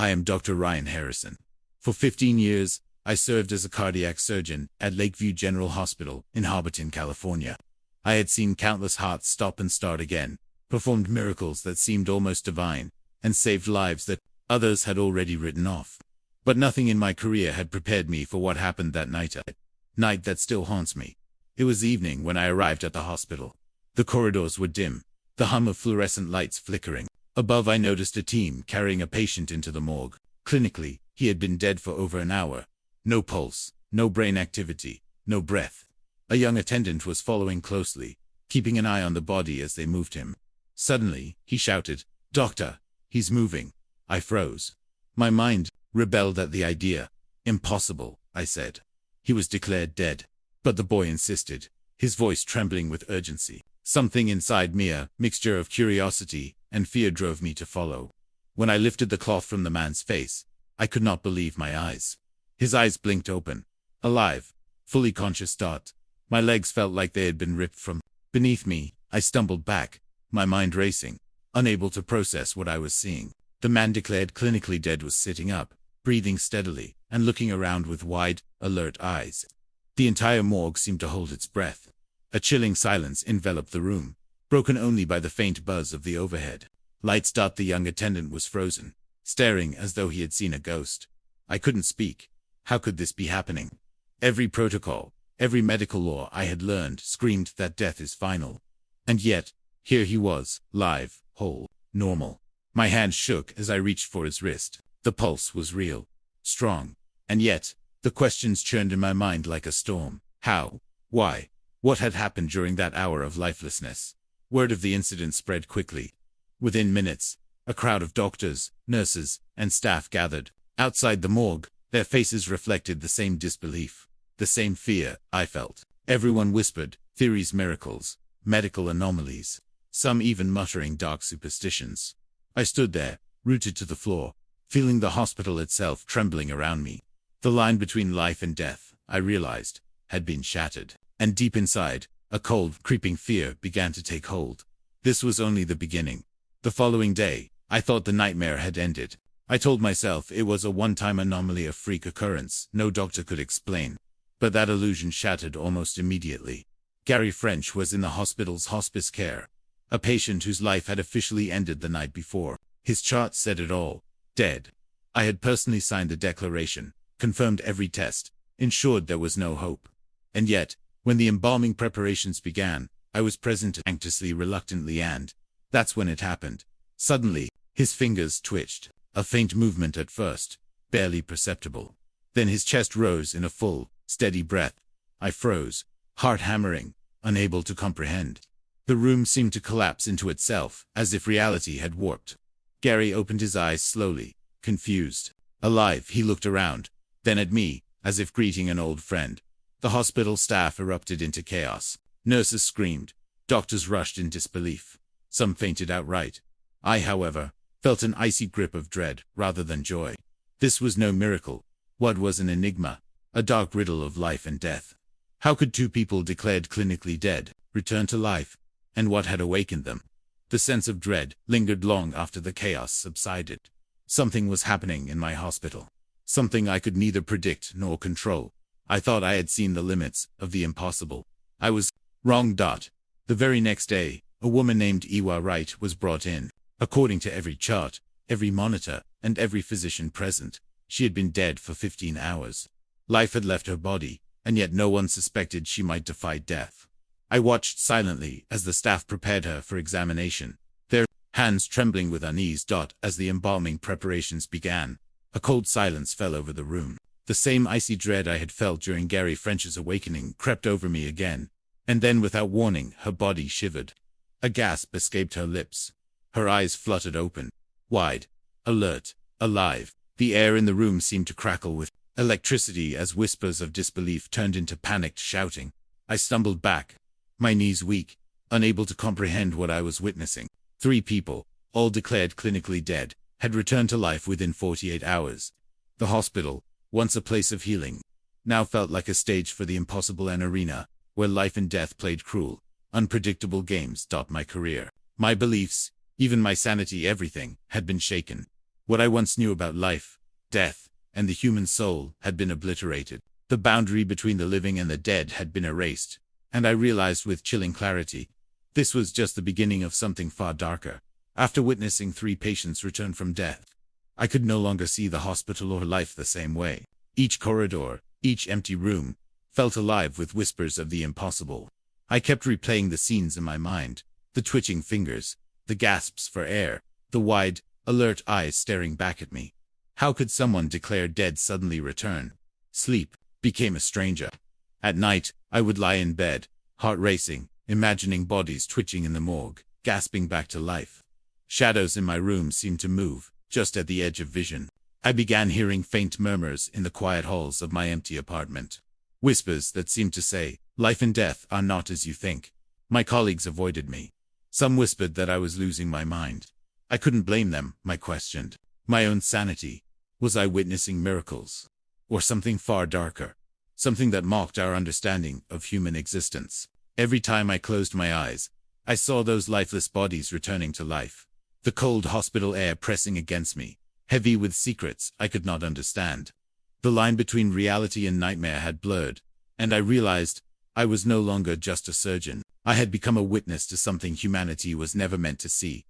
I am Dr. Ryan Harrison. For 15 years, I served as a cardiac surgeon at Lakeview General Hospital in Hobbiton, California. I had seen countless hearts stop and start again, performed miracles that seemed almost divine, and saved lives that others had already written off. But nothing in my career had prepared me for what happened that night, a night that still haunts me. It was evening when I arrived at the hospital. The corridors were dim, the hum of fluorescent lights flickering. Above, I noticed a team carrying a patient into the morgue. Clinically, he had been dead for over an hour. No pulse, no brain activity, no breath. A young attendant was following closely, keeping an eye on the body as they moved him. Suddenly, he shouted, "Doctor, he's moving." I froze. My mind rebelled at the idea. "Impossible," I said. "He was declared dead." But the boy insisted, his voice trembling with urgency. Something inside me, a mixture of curiosity and fear, drove me to follow. When I lifted the cloth from the man's face, I could not believe my eyes. His eyes blinked open. Alive, fully conscious. My legs felt like they had been ripped from beneath me. I stumbled back, my mind racing, unable to process what I was seeing. The man declared clinically dead was sitting up, breathing steadily, and looking around with wide, alert eyes. The entire morgue seemed to hold its breath. A chilling silence enveloped the room, broken only by the faint buzz of the overhead lights. The young attendant was frozen, staring as though he had seen a ghost. I couldn't speak. How could this be happening? Every protocol, every medical law I had learned screamed that death is final. And yet, here he was, live, whole, normal. My hand shook as I reached for his wrist. The pulse was real, strong. And yet, the questions churned in my mind like a storm. How? Why? What had happened during that hour of lifelessness? Word of the incident spread quickly. Within minutes, a crowd of doctors, nurses, and staff gathered outside the morgue. Their faces reflected the same disbelief, the same fear I felt. Everyone whispered, theories, miracles, medical anomalies, some even muttering dark superstitions. I stood there, rooted to the floor, feeling the hospital itself trembling around me. The line between life and death, I realized, had been shattered. And deep inside, a cold, creeping fear began to take hold. This was only the beginning. The following day, I thought the nightmare had ended. I told myself it was a one-time anomaly, a freak occurrence no doctor could explain. But that illusion shattered almost immediately. Gary French was in the hospital's hospice care, a patient whose life had officially ended the night before. His chart said it all. Dead. I had personally signed the declaration, confirmed every test, ensured there was no hope. And yet, when the embalming preparations began, I was present anxiously, reluctantly, and that's when it happened. Suddenly, his fingers twitched, a faint movement at first, barely perceptible. Then his chest rose in a full, steady breath. I froze, heart hammering, unable to comprehend. The room seemed to collapse into itself, as if reality had warped. Gary opened his eyes slowly, confused. Alive, he looked around, then at me, as if greeting an old friend. The hospital staff erupted into chaos. Nurses screamed. Doctors rushed in disbelief. Some fainted outright. I, however, felt an icy grip of dread rather than joy. This was no miracle. What was an enigma? A dark riddle of life and death. How could two people declared clinically dead return to life? And what had awakened them? The sense of dread lingered long after the chaos subsided. Something was happening in my hospital. Something I could neither predict nor control. I thought I had seen the limits of the impossible. I was wrong. The very next day, a woman named Iwa Wright was brought in. According to every chart, every monitor, and every physician present, she had been dead for 15 hours. Life had left her body, and yet no one suspected she might defy death. I watched silently as the staff prepared her for examination, their hands trembling with unease. As the embalming preparations began, a cold silence fell over the room. The same icy dread I had felt during Gary French's awakening crept over me again, and then without warning, her body shivered. A gasp escaped her lips. Her eyes fluttered open, wide, alert, alive. The air in the room seemed to crackle with electricity as whispers of disbelief turned into panicked shouting. I stumbled back, my knees weak, unable to comprehend what I was witnessing. 3 people, all declared clinically dead, had returned to life within 48 hours. The hospital, once a place of healing, now felt like a stage for the impossible, an arena where life and death played cruel, unpredictable games. My career, my beliefs, even my sanity, everything had been shaken. What I once knew about life, death, and the human soul had been obliterated. The boundary between the living and the dead had been erased, and I realized with chilling clarity, this was just the beginning of something far darker. After witnessing 3 patients return from death, I could no longer see the hospital or life the same way. Each corridor, each empty room, felt alive with whispers of the impossible. I kept replaying the scenes in my mind, the twitching fingers, the gasps for air, the wide, alert eyes staring back at me. How could someone declared dead suddenly return? Sleep became a stranger. At night, I would lie in bed, heart racing, imagining bodies twitching in the morgue, gasping back to life. Shadows in my room seemed to move, just at the edge of vision. I began hearing faint murmurs in the quiet halls of my empty apartment. Whispers that seemed to say, life and death are not as you think. My colleagues avoided me. Some whispered that I was losing my mind. I couldn't blame them, I questioned my own sanity. Was I witnessing miracles? Or something far darker? Something that mocked our understanding of human existence. Every time I closed my eyes, I saw those lifeless bodies returning to life. The cold hospital air pressing against me, heavy with secrets I could not understand. The line between reality and nightmare had blurred, and I realized I was no longer just a surgeon. I had become a witness to something humanity was never meant to see.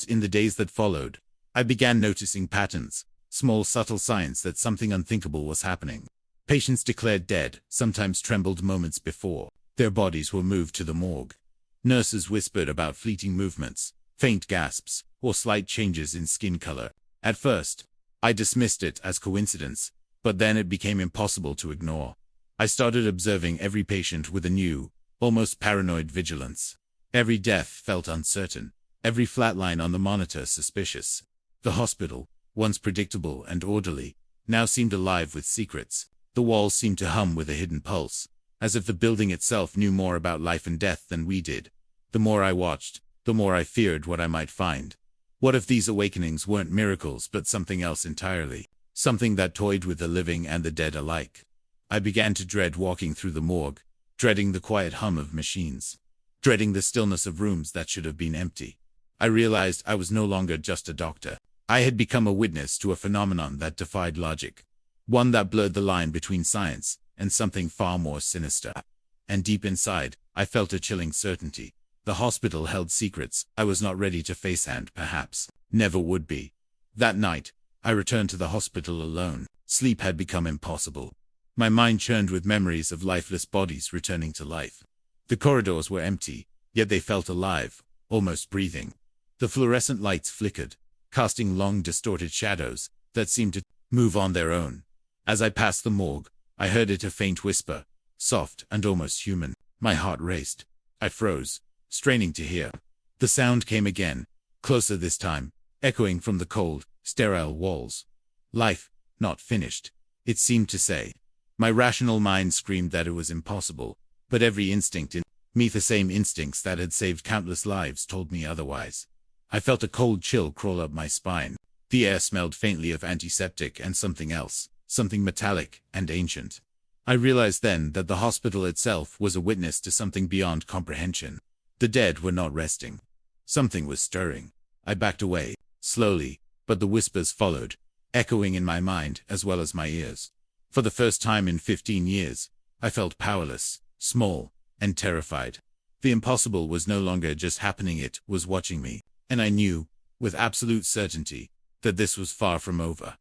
In the days that followed, I began noticing patterns, small subtle signs that something unthinkable was happening. Patients declared dead sometimes trembled moments before their bodies were moved to the morgue. Nurses whispered about fleeting movements, faint gasps, or slight changes in skin color. At first, I dismissed it as coincidence, but then it became impossible to ignore. I started observing every patient with a new, almost paranoid vigilance. Every death felt uncertain, every flatline on the monitor suspicious. The hospital, once predictable and orderly, now seemed alive with secrets. The walls seemed to hum with a hidden pulse, as if the building itself knew more about life and death than we did. The more I watched, the more I feared what I might find. What if these awakenings weren't miracles but something else entirely? Something that toyed with the living and the dead alike. I began to dread walking through the morgue, dreading the quiet hum of machines, dreading the stillness of rooms that should have been empty. I realized I was no longer just a doctor. I had become a witness to a phenomenon that defied logic, one that blurred the line between science and something far more sinister. And deep inside, I felt a chilling certainty. The hospital held secrets I was not ready to face and, perhaps, never would be. That night, I returned to the hospital alone. Sleep had become impossible. My mind churned with memories of lifeless bodies returning to life. The corridors were empty, yet they felt alive, almost breathing. The fluorescent lights flickered, casting long distorted shadows that seemed to move on their own. As I passed the morgue, I heard it a faint whisper, soft and almost human. My heart raced. I froze, straining to hear. The sound came again, closer this time, echoing from the cold, sterile walls. Life, not finished, it seemed to say. My rational mind screamed that it was impossible, but every instinct in me, the same instincts that had saved countless lives, told me otherwise. I felt a cold chill crawl up my spine. The air smelled faintly of antiseptic and something else, something metallic and ancient. I realized then that the hospital itself was a witness to something beyond comprehension. The dead were not resting. Something was stirring. I backed away, slowly, but the whispers followed, echoing in my mind as well as my ears. For the first time in 15 years, I felt powerless, small, and terrified. The impossible was no longer just happening, it was watching me, and I knew, with absolute certainty, that this was far from over.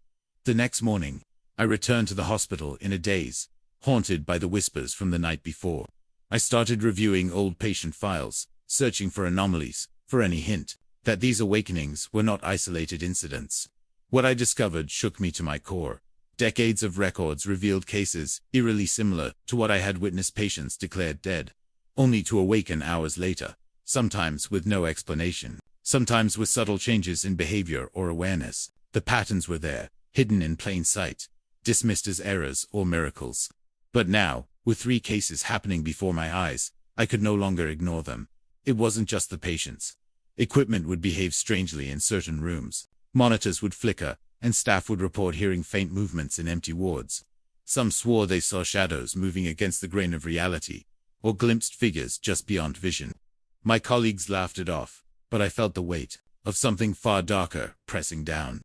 The next morning, I returned to the hospital in a daze, haunted by the whispers from the night before. I started reviewing old patient files, searching for anomalies, for any hint that these awakenings were not isolated incidents. What I discovered shook me to my core. Decades of records revealed cases eerily similar to what I had witnessed, patients declared dead, only to awaken hours later, sometimes with no explanation, sometimes with subtle changes in behavior or awareness. The patterns were there, hidden in plain sight, dismissed as errors or miracles. But now, with 3 cases happening before my eyes, I could no longer ignore them. It wasn't just the patients. Equipment would behave strangely in certain rooms. Monitors would flicker, and staff would report hearing faint movements in empty wards. Some swore they saw shadows moving against the grain of reality, or glimpsed figures just beyond vision. My colleagues laughed it off, but I felt the weight of something far darker pressing down.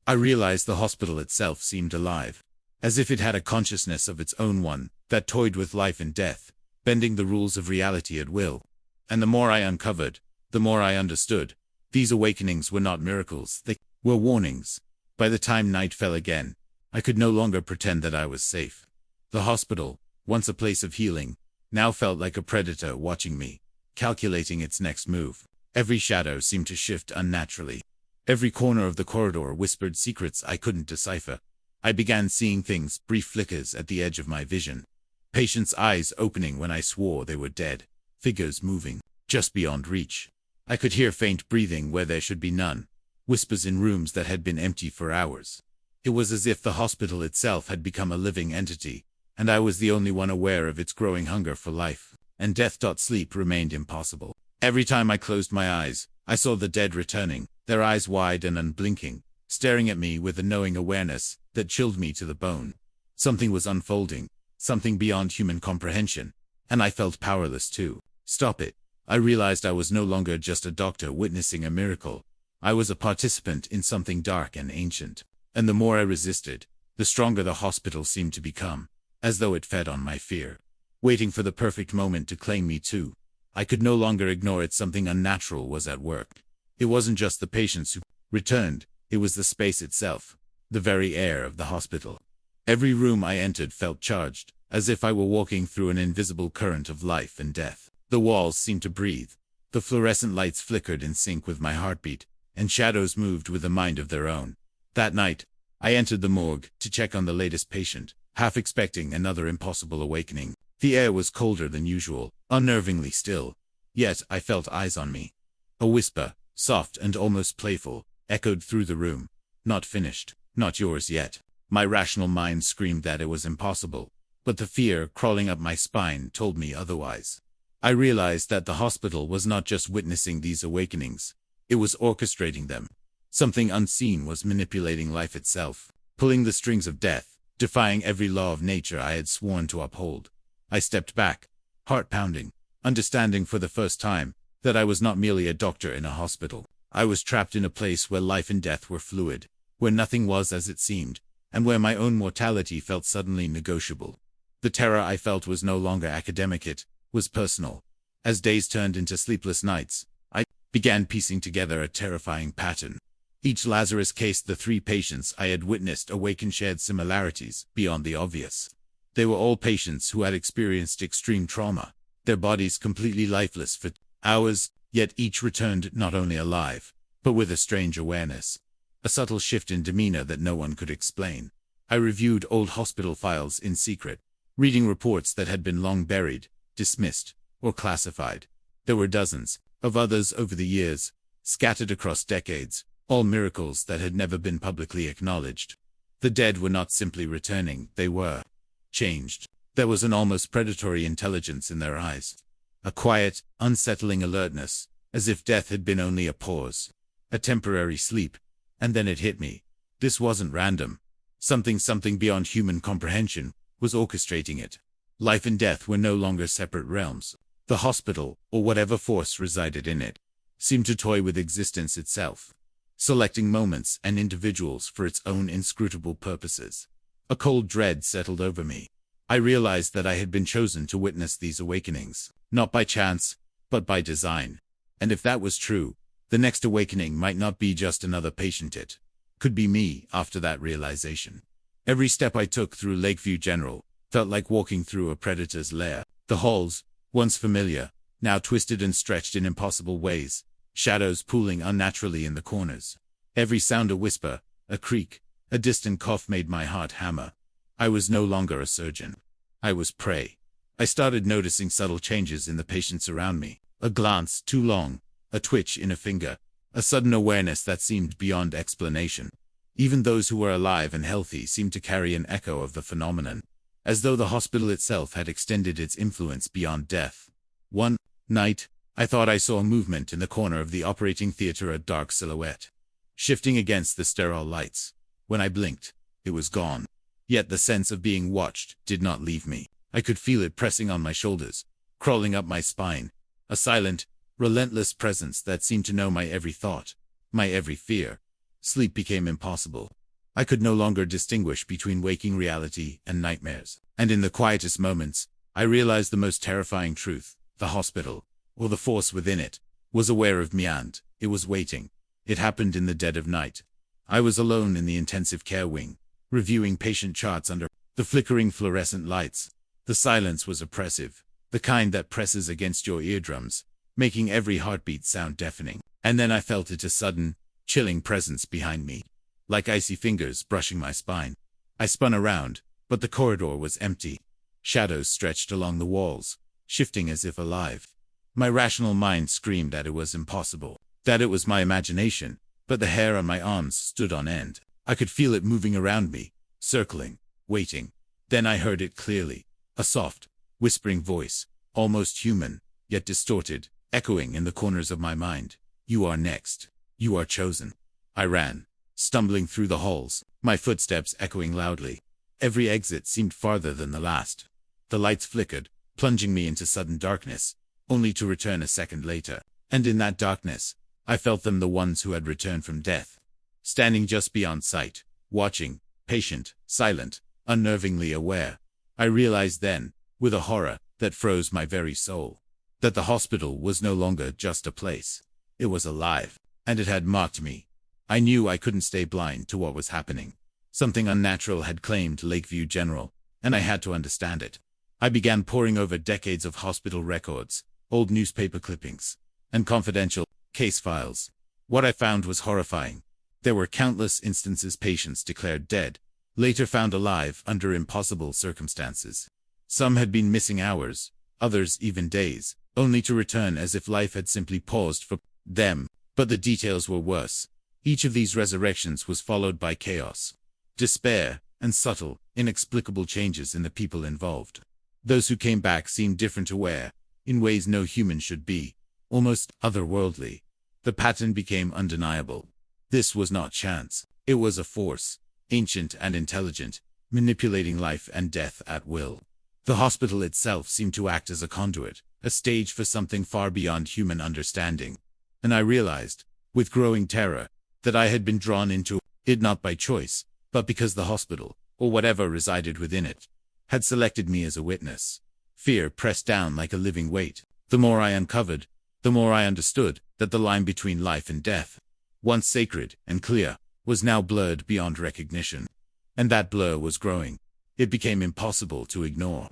I realized the hospital itself seemed alive, as if it had a consciousness of its own, one that toyed with life and death, bending the rules of reality at will. And the more I uncovered, the more I understood. These awakenings were not miracles, they were warnings. By the time night fell again, I could no longer pretend that I was safe. The hospital, once a place of healing, now felt like a predator watching me, calculating its next move. Every shadow seemed to shift unnaturally. Every corner of the corridor whispered secrets I couldn't decipher. I began seeing things, brief flickers at the edge of my vision. Patients' eyes opening when I swore they were dead. Figures moving, just beyond reach. I could hear faint breathing where there should be none. Whispers in rooms that had been empty for hours. It was as if the hospital itself had become a living entity, and I was the only one aware of its growing hunger for life. And death. Sleep remained impossible. Every time I closed my eyes, I saw the dead returning, their eyes wide and unblinking, staring at me with a knowing awareness that chilled me to the bone. Something was unfolding, something beyond human comprehension, and I felt powerless to stop it. I realized I was no longer just a doctor witnessing a miracle. I was a participant in something dark and ancient. And the more I resisted, the stronger the hospital seemed to become, as though it fed on my fear, waiting for the perfect moment to claim me too. I could no longer ignore it. Something unnatural was at work. It wasn't just the patients who returned, it was the space itself, the very air of the hospital. Every room I entered felt charged, as if I were walking through an invisible current of life and death. The walls seemed to breathe. The fluorescent lights flickered in sync with my heartbeat, and shadows moved with a mind of their own. That night, I entered the morgue to check on the latest patient, half expecting another impossible awakening. The air was colder than usual, unnervingly still. Yet I felt eyes on me. A whisper, soft and almost playful, echoed through the room. Not finished, not yours yet. My rational mind screamed that it was impossible, but the fear crawling up my spine told me otherwise. I realized that the hospital was not just witnessing these awakenings, it was orchestrating them. Something unseen was manipulating life itself, pulling the strings of death, defying every law of nature I had sworn to uphold. I stepped back, heart pounding, understanding for the first time that I was not merely a doctor in a hospital. I was trapped in a place where life and death were fluid, where nothing was as it seemed, and where my own mortality felt suddenly negotiable. The terror I felt was no longer academic, it was personal. As days turned into sleepless nights, I began piecing together a terrifying pattern. Each Lazarus case, the 3 patients I had witnessed awaken, shared similarities beyond the obvious. They were all patients who had experienced extreme trauma, their bodies completely lifeless for hours, yet each returned not only alive, but with a strange awareness, a subtle shift in demeanor that no one could explain. I reviewed old hospital files in secret, reading reports that had been long buried, dismissed, or classified. There were dozens of others over the years, scattered across decades, all miracles that had never been publicly acknowledged. The dead were not simply returning, they were changed. There was an almost predatory intelligence in their eyes, a quiet, unsettling alertness, as if death had been only a pause, a temporary sleep. And then it hit me. This wasn't random. Something beyond human comprehension was orchestrating it. Life and death were no longer separate realms. The hospital, or whatever force resided in it, seemed to toy with existence itself, selecting moments and individuals for its own inscrutable purposes. A cold dread settled over me. I realized that I had been chosen to witness these awakenings, not by chance, but by design. And if that was true, the next awakening might not be just another patient, it could be me. After that realization, every step I took through Lakeview General felt like walking through a predator's lair. The halls, once familiar, now twisted and stretched in impossible ways, shadows pooling unnaturally in the corners. Every sound, a whisper, a creak, a distant cough, made my heart hammer. I was no longer a surgeon. I was prey. I started noticing subtle changes in the patients around me. A glance too long, a twitch in a finger, a sudden awareness that seemed beyond explanation. Even those who were alive and healthy seemed to carry an echo of the phenomenon, as though the hospital itself had extended its influence beyond death. One night, I thought I saw a movement in the corner of the operating theater, a dark silhouette, shifting against the sterile lights. When I blinked, it was gone. Yet the sense of being watched did not leave me. I could feel it pressing on my shoulders, crawling up my spine, a silent, relentless presence that seemed to know my every thought, my every fear. Sleep became impossible. I could no longer distinguish between waking reality and nightmares. And in the quietest moments, I realized the most terrifying truth. The hospital, or the force within it, was aware of me and it was waiting. It happened in the dead of night. I was alone in the intensive care wing, reviewing patient charts under the flickering fluorescent lights. The silence was oppressive, the kind that presses against your eardrums, making every heartbeat sound deafening. And then I felt a sudden, chilling presence behind me, like icy fingers brushing my spine. I spun around, but the corridor was empty. Shadows stretched along the walls, shifting as if alive. My rational mind screamed that it was impossible, that it was my imagination, but the hair on my arms stood on end. I could feel it moving around me, circling, waiting. Then I heard it clearly, a soft, whispering voice, almost human, yet distorted, echoing in the corners of my mind. You are next. You are chosen. I ran, stumbling through the halls, my footsteps echoing loudly. Every exit seemed farther than the last. The lights flickered, plunging me into sudden darkness, only to return a second later. And in that darkness, I felt them, the ones who had returned from death, standing just beyond sight, watching, patient, silent, unnervingly aware. I realized then, with a horror that froze my very soul, that the hospital was no longer just a place. It was alive, and it had mocked me. I knew I couldn't stay blind to what was happening. Something unnatural had claimed Lakeview General, and I had to understand it. I began poring over decades of hospital records, old newspaper clippings, and confidential case files. What I found was horrifying. There were countless instances patients declared dead, later found alive under impossible circumstances. Some had been missing hours, others even days, only to return as if life had simply paused for them. But the details were worse. Each of these resurrections was followed by chaos, despair, and subtle, inexplicable changes in the people involved. Those who came back seemed different, aware, in ways no human should be, almost otherworldly. The pattern became undeniable. This was not chance. It was a force, ancient and intelligent, manipulating life and death at will. The hospital itself seemed to act as a conduit, a stage for something far beyond human understanding. And I realized, with growing terror, that I had been drawn into it not by choice, but because the hospital, or whatever resided within it, had selected me as a witness. Fear pressed down like a living weight. The more I uncovered, the more I understood that the line between life and death, once sacred and clear, was now blurred beyond recognition. And that blur was growing. It became impossible to ignore.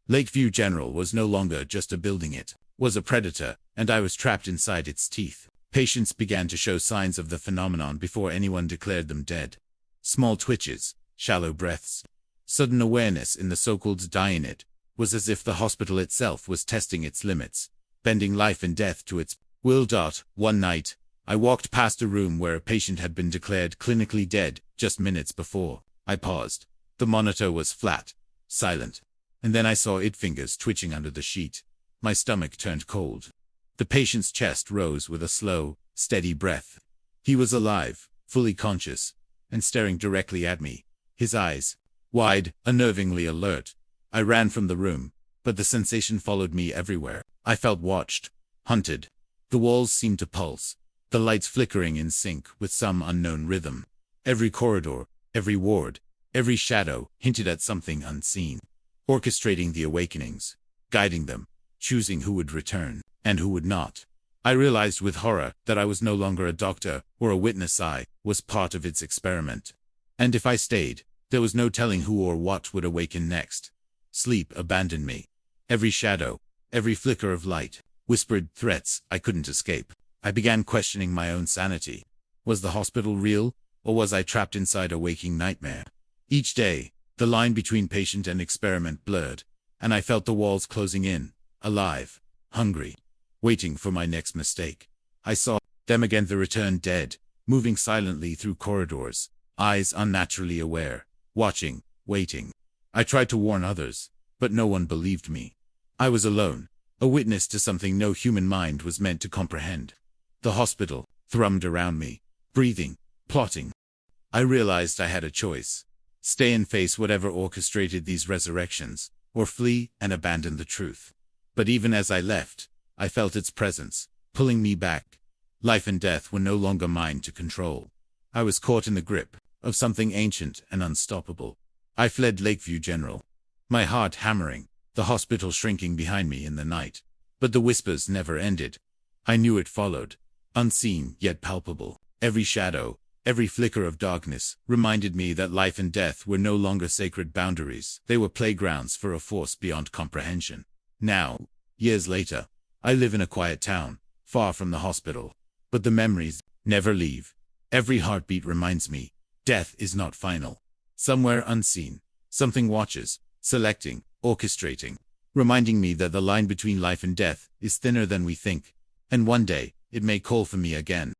Lakeview General was no longer just a building, it was a predator, and I was trapped inside its teeth. Patients began to show signs of the phenomenon before anyone declared them dead. Small twitches, shallow breaths, sudden awareness in the so-called die in it, was as if the hospital itself was testing its limits, bending life and death to its will. One night, I walked past a room where a patient had been declared clinically dead just minutes before. I paused. The monitor was flat, silent, and then I saw its fingers twitching under the sheet. My stomach turned cold. The patient's chest rose with a slow, steady breath. He was alive, fully conscious, and staring directly at me, his eyes wide, unnervingly alert. I ran from the room, but the sensation followed me everywhere. I felt watched, hunted. The walls seemed to pulse, the lights flickering in sync with some unknown rhythm. Every corridor, every ward, every shadow hinted at something unseen, orchestrating the awakenings, guiding them, choosing who would return and who would not. I realized with horror that I was no longer a doctor or a witness. I was part of its experiment. And if I stayed, there was no telling who or what would awaken next. Sleep abandoned me. Every shadow, every flicker of light, whispered threats I couldn't escape. I began questioning my own sanity. Was the hospital real, or was I trapped inside a waking nightmare? Each day, the line between patient and experiment blurred, and I felt the walls closing in, alive, hungry, waiting for my next mistake. I saw them again, the returned dead, moving silently through corridors, eyes unnaturally aware, watching, waiting. I tried to warn others, but no one believed me. I was alone, a witness to something no human mind was meant to comprehend. The hospital thrummed around me, breathing, plotting. I realized I had a choice: stay and face whatever orchestrated these resurrections, or flee and abandon the truth. But even as I left, I felt its presence, pulling me back. Life and death were no longer mine to control. I was caught in the grip, of something ancient and unstoppable. I fled Lakeview General, my heart hammering, the hospital shrinking behind me in the night. But the whispers never ended. I knew it followed, unseen yet palpable. Every shadow, every flicker of darkness, reminded me that life and death were no longer sacred boundaries. They were playgrounds for a force beyond comprehension. Now, years later, I live in a quiet town, far from the hospital. But the memories never leave. Every heartbeat reminds me, death is not final. Somewhere unseen, something watches, selecting, orchestrating, reminding me that the line between life and death is thinner than we think. And one day, it may call for me again.